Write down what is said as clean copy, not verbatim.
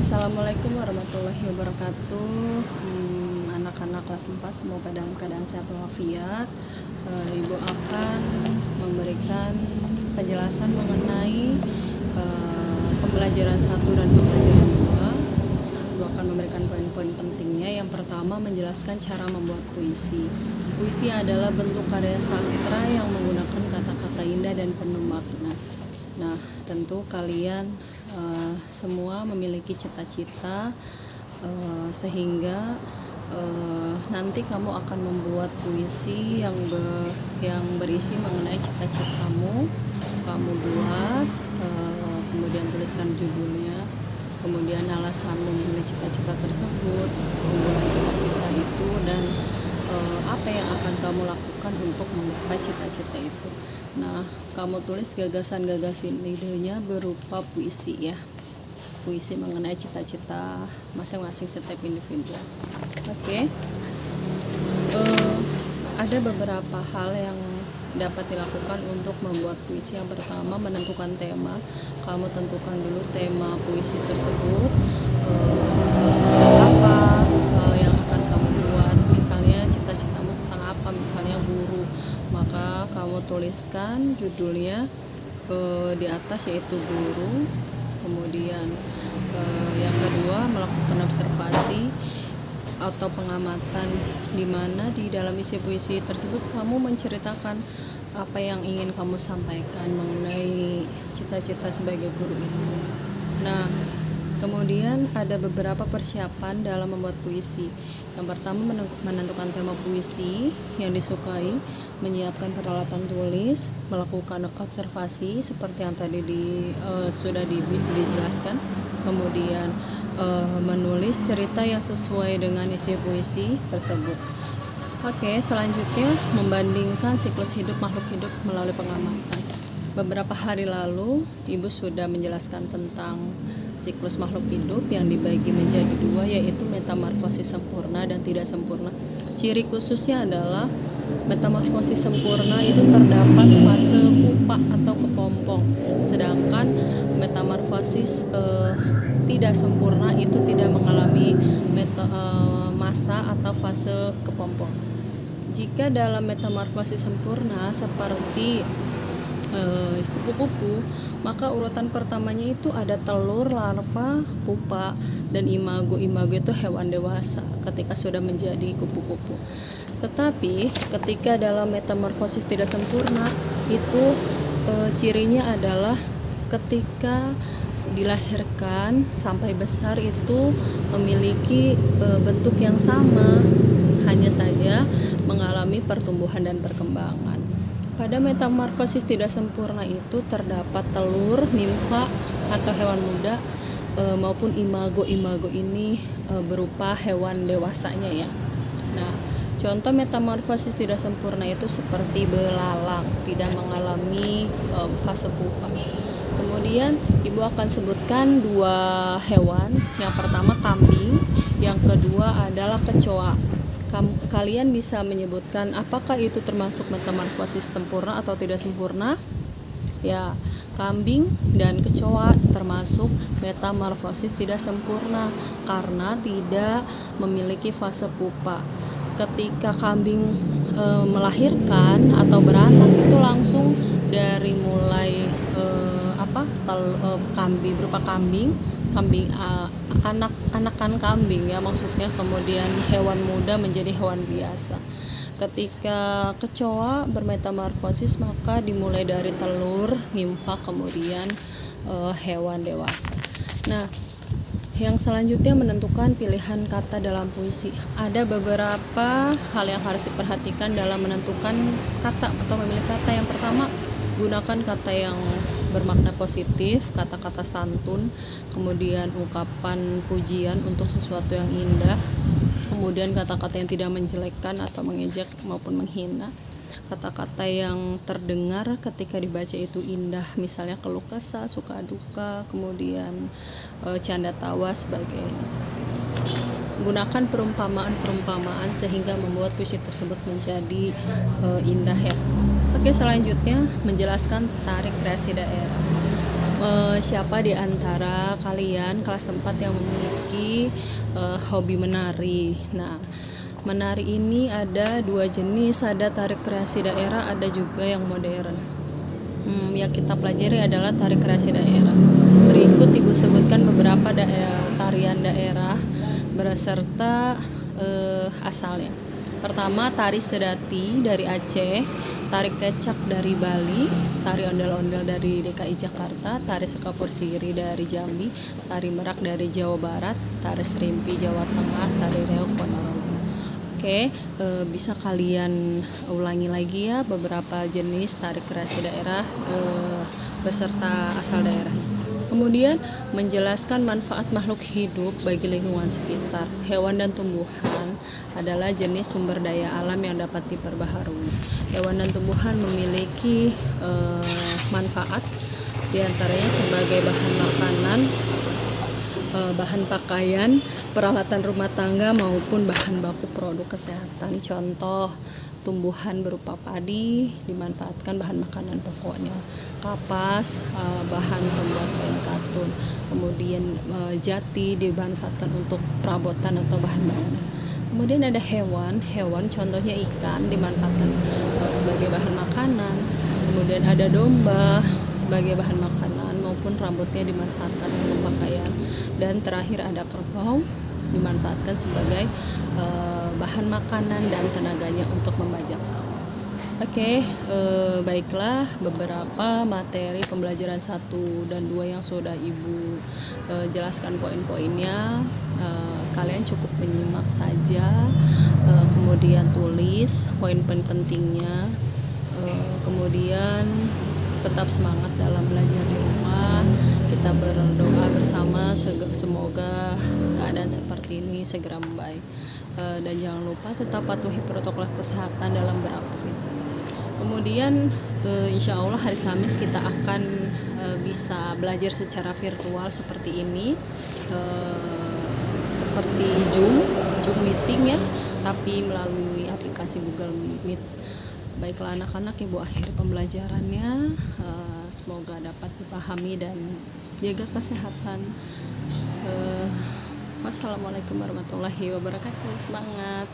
Assalamualaikum warahmatullahi wabarakatuh. Anak-anak kelas 4 semoga dalam keadaan sehat walafiat. Ibu akan memberikan penjelasan mengenai pembelajaran 1 dan pembelajaran 2. Ibu akan memberikan poin-poin pentingnya. Yang pertama, menjelaskan cara membuat puisi. Puisi adalah bentuk karya sastra yang menggunakan kata-kata indah dan penuh makna. Nah, tentu kalian semua memiliki cita-cita sehingga nanti kamu akan membuat puisi yang berisi mengenai cita-citamu. Kamu buat, kemudian tuliskan judulnya, kemudian alasan memilih cita-cita tersebut, membuat cita-cita itu, dan apa yang akan kamu lakukan untuk menggapai cita-cita itu. Nah, kamu tulis gagasan-gagasan idenya berupa puisi ya. Puisi mengenai cita-cita masing-masing setiap individu. Oke. Ada beberapa hal yang dapat dilakukan untuk membuat puisi. Yang pertama, menentukan tema. Kamu tentukan dulu tema puisi tersebut. Apa yang akan kamu buat? Misalnya cita-citamu tentang apa? Misalnya guru, maka kamu tuliskan judulnya di atas, yaitu guru. Kemudian yang kedua, melakukan observasi atau pengamatan, di mana di dalam isi puisi tersebut kamu menceritakan apa yang ingin kamu sampaikan mengenai cita-cita sebagai guru itu. Nah, kemudian ada beberapa persiapan dalam membuat puisi. Yang pertama, menentukan tema puisi yang disukai, menyiapkan peralatan tulis, melakukan observasi seperti yang tadi sudah dijelaskan, kemudian menulis cerita yang sesuai dengan isi puisi tersebut. Oke, selanjutnya membandingkan siklus hidup makhluk hidup melalui pengamatan. Beberapa hari lalu Ibu sudah menjelaskan tentang siklus makhluk hidup yang dibagi menjadi 2, yaitu metamorfosis sempurna dan tidak sempurna. Ciri khususnya adalah metamorfosis sempurna itu terdapat fase pupa atau kepompong, sedangkan metamorfosis tidak sempurna itu tidak mengalami masa atau fase kepompong. Jika dalam metamorfosis sempurna seperti kupu-kupu, maka urutan pertamanya itu ada telur, larva, pupa, dan imago. Imago itu hewan dewasa ketika sudah menjadi kupu-kupu. Tetapi ketika dalam metamorfosis tidak sempurna itu cirinya adalah ketika dilahirkan sampai besar itu memiliki bentuk yang sama, hanya saja mengalami pertumbuhan dan perkembangan. Pada metamorfosis tidak sempurna itu terdapat telur, nimfa atau hewan muda maupun imago. Imago ini berupa hewan dewasanya ya. Nah, contoh metamorfosis tidak sempurna itu seperti belalang, tidak mengalami fase pupa. Kemudian Ibu akan sebutkan 2 hewan. Yang pertama kambing, yang kedua adalah kecoa. Kalian bisa menyebutkan apakah itu termasuk metamorfosis sempurna atau tidak sempurna? Ya, kambing dan kecoa termasuk metamorfosis tidak sempurna karena tidak memiliki fase pupa. Ketika kambing melahirkan atau beranak itu langsung dari mulai kambing berupa kambing anakan kambing ya maksudnya, kemudian hewan muda menjadi hewan biasa. Ketika kecoa bermetamorfosis maka dimulai dari telur, nimfa, kemudian hewan dewasa. Nah, yang selanjutnya menentukan pilihan kata dalam puisi. Ada beberapa hal yang harus diperhatikan dalam menentukan kata atau memilih kata. Yang pertama, gunakan kata yang bermakna positif, kata-kata santun, kemudian ungkapan pujian untuk sesuatu yang indah, kemudian kata-kata yang tidak menjelekkan atau mengejek maupun menghina, kata-kata yang terdengar ketika dibaca itu indah, misalnya keluh kesah, suka duka, kemudian canda tawa sebagainya. Gunakan perumpamaan-perumpamaan sehingga membuat puisi tersebut menjadi indah ya. Oke, selanjutnya menjelaskan tarik kreasi daerah. siapa di antara kalian kelas 4 yang memiliki hobi menari. Nah, menari ini ada 2 jenis, ada tari kreasi daerah, ada juga yang modern. Yang kita pelajari adalah tari kreasi daerah. Berikut Ibu sebutkan beberapa tarian daerah beserta asalnya. Pertama, tari sedati dari Aceh, tari kecak dari Bali, tari ondel-ondel dari DKI Jakarta, tari sekapur siri dari Jambi, tari merak dari Jawa Barat, tari serimpi Jawa Tengah, tari reog Ponorogo. Oke, bisa kalian ulangi lagi ya beberapa jenis tari kreasi daerah beserta asal daerah. Kemudian menjelaskan manfaat makhluk hidup bagi lingkungan sekitar. Hewan dan tumbuhan adalah jenis sumber daya alam yang dapat diperbaharui. Hewan dan tumbuhan memiliki manfaat, diantaranya sebagai bahan makanan, bahan pakaian, peralatan rumah tangga maupun bahan baku produk kesehatan. Contoh, tumbuhan berupa padi dimanfaatkan bahan makanan pokoknya, kapas bahan pembuat kain katun, kemudian jati dimanfaatkan untuk perabotan atau bahan bangunan. Kemudian ada hewan contohnya ikan dimanfaatkan sebagai bahan makanan. Kemudian ada domba sebagai bahan makanan maupun rambutnya dimanfaatkan untuk pakaian. Dan terakhir ada kerbau dimanfaatkan sebagai bahan makanan dan tenaganya untuk membajak sawah. Oke, baiklah beberapa materi pembelajaran 1 dan 2 yang sudah Ibu jelaskan poin-poinnya. Kalian cukup menyimak saja, kemudian tulis poin-poin pentingnya, kemudian tetap semangat dalam belajar di rumah. Kita berdoa bersama semoga keadaan seperti ini segera membaik. Dan jangan lupa tetap patuhi protokol kesehatan dalam beraktivitas. Kemudian insya Allah hari Kamis kita akan bisa belajar secara virtual seperti ini, seperti Zoom meeting ya, tapi melalui aplikasi Google Meet. Baiklah anak-anak, Ibu akhiri pembelajarannya. Semoga dapat dipahami dan jaga kesehatan. Wassalamualaikum warahmatullahi wabarakatuh. Semangat.